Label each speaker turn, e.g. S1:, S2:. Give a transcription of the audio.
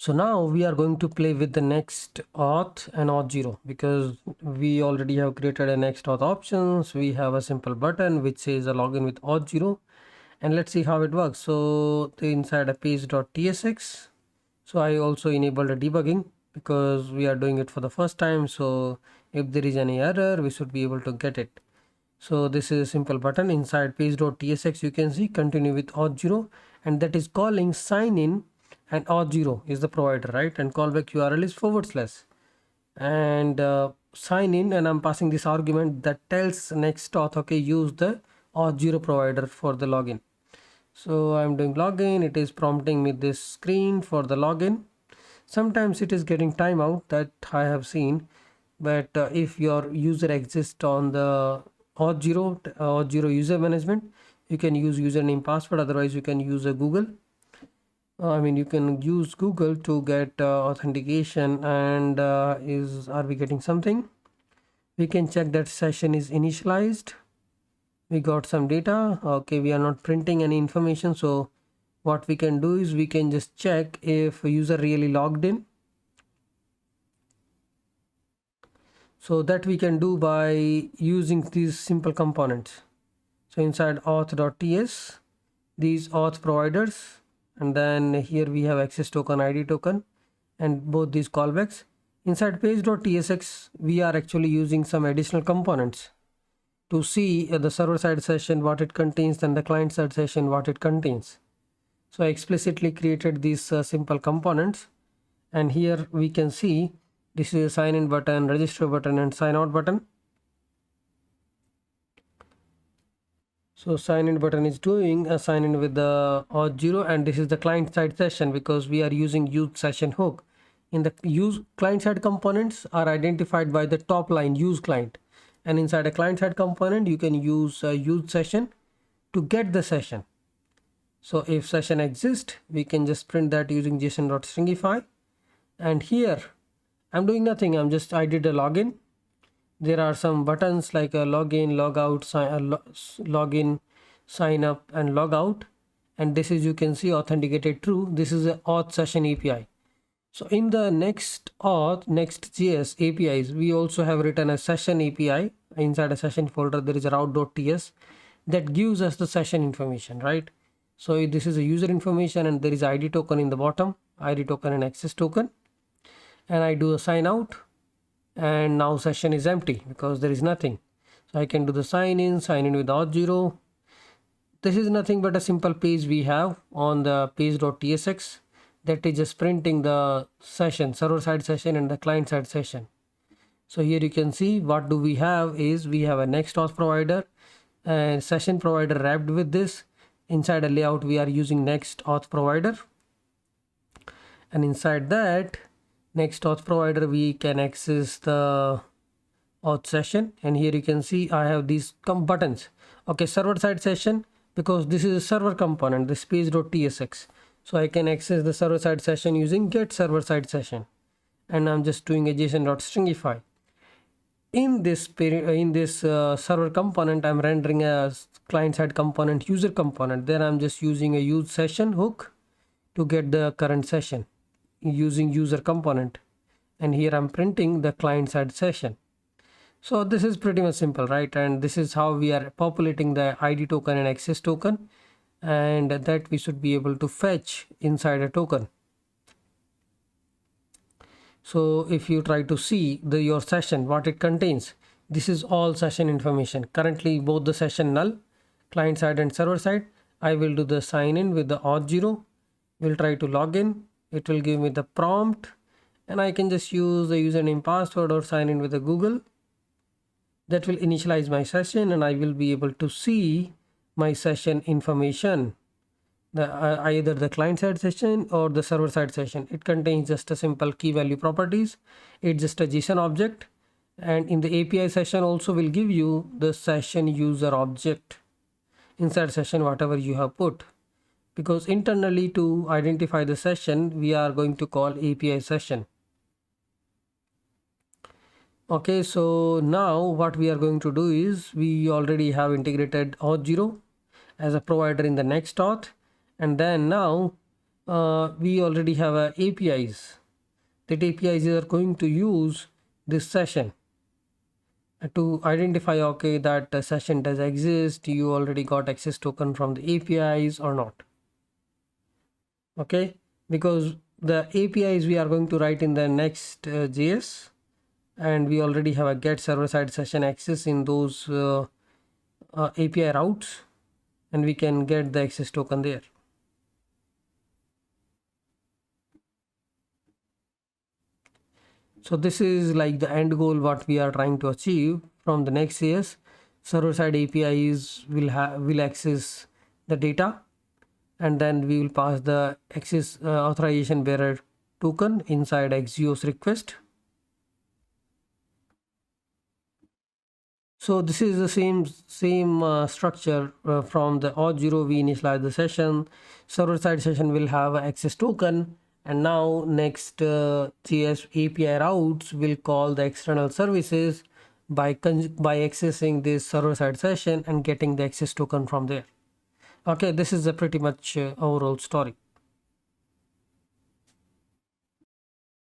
S1: So now we are going to play with the next auth and auth 0 because we already have created a next auth options. We have a simple button which says a login with auth 0, and let's see how it works. So inside a page.tsx, so I also enabled a debugging because we are doing it for the first time. So if there is any error, we should be able to get it. So this is a simple button inside page.tsx. You can see continue with auth 0, and that is calling sign in, and auth 0 is the provider, right? And callback URL is / and sign in, and I'm passing this argument that tells next auth, okay, use the auth 0 provider for the login. So I'm doing login. It is prompting me this screen for the login. Sometimes it is getting timeout, that I have seen, but if your user exists on the auth 0 user management, you can use username password. Otherwise you can use a Google. You can use Google to get authentication. And are we getting something? We can check that session is initialized. We got some data. Okay, we are not printing any information. So what we can do is we can just check if a user really logged in. So that we can do by using these simple components. So inside auth.ts, these auth providers, and then here we have access token, ID token, and both these callbacks. Inside page.tsx, we are actually using some additional components to see the server side session what it contains and the client side session what it contains. So I explicitly created these simple components, and here we can see this is a sign in button, register button, and sign out button. So sign in button is doing a sign in with the auth 0, and this is the client side session because we are using use session hook. In the use client side components are identified by the top line use client, and inside a client side component you can use a use session to get the session. So if session exists, we can just print that using json.stringify. And here I'm doing nothing. I did a login. There are some buttons like a login, logout, login, sign up, and log out. And this is, you can see, authenticated true. This is a auth session API. So in the next auth, Next.js APIs, we also have written a session API. Inside a session folder, there is a route.ts that gives us the session information, right? So this is a user information, and there is ID token in the bottom, ID token and access token. And I do a sign out, and now session is empty because there is nothing. So I can do the sign in with auth 0. This is nothing but a simple page we have on the page.tsx that is just printing the session, server side session and the client side session. So here you can see what do we have is we have a next auth provider and session provider wrapped with this. Inside a layout we are using next auth provider, and inside that next auth provider we can access the auth session. And here you can see I have these buttons. Okay, server side session, because this is a server component, this page.tsx, so I can access the server side session using get server side session, and I'm just doing a json.stringify. In this server component, I'm rendering a client side component, user component. There I'm just using a use session hook to get the current session using user component, and here I'm printing the client side session. So this is pretty much simple, right? And this is how we are populating the ID token and access token, and that we should be able to fetch inside a token. So if you try to see your session, what it contains, this is all session information. Currently both the session null, client side and server side. I will do the sign in with the auth 0. We'll try to log in. It will give me the prompt, and I can just use the username password or sign in with the Google. That will initialize my session, and I will be able to see my session information, either the client side session or the server side session. It contains just a simple key value properties. It's just a JSON object, and in the API session also will give you the session user object inside session whatever you have put, because internally to identify the session we are going to call API session. Okay, so now what we are going to do is we already have integrated auth 0 as a provider in the next auth, and then now we already have APIs. That APIs are going to use this session to identify, okay, that session does exist, you already got access token from the APIs or not. Okay, because the APIs we are going to write in the Next.js, and we already have a get server side session access in those API routes, and we can get the access token there. So this is like the end goal what we are trying to achieve from the Next.js. Server side APIs will access the data, and then we will pass the access authorization bearer token inside Axios request. So this is the same structure from the Auth0. We initialize the session. Server side session will have access token, and now Next.js API routes will call the external services by accessing this server side session and getting the access token from there. Okay, this is a pretty much overall story.